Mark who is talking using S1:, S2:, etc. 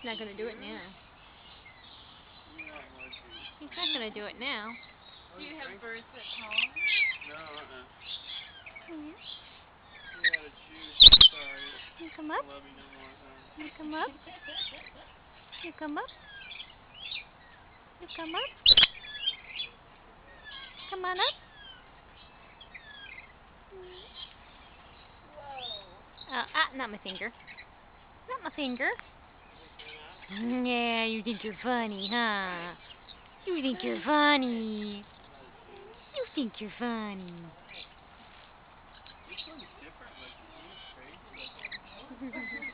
S1: not going to do it now. He's not going to do it now.
S2: Do you have birds at home?
S3: No,
S1: Yeah.
S3: You had a juice. Sorry.
S1: You come up.
S3: Love you no more, huh?
S1: You come up. You come up. You come up. Come on up.
S2: Whoa.
S1: Not my finger. Not my finger. Yeah, you think you're funny, huh? You think you're funny. You think you're funny.
S3: This one's different looking. He's crazy looking.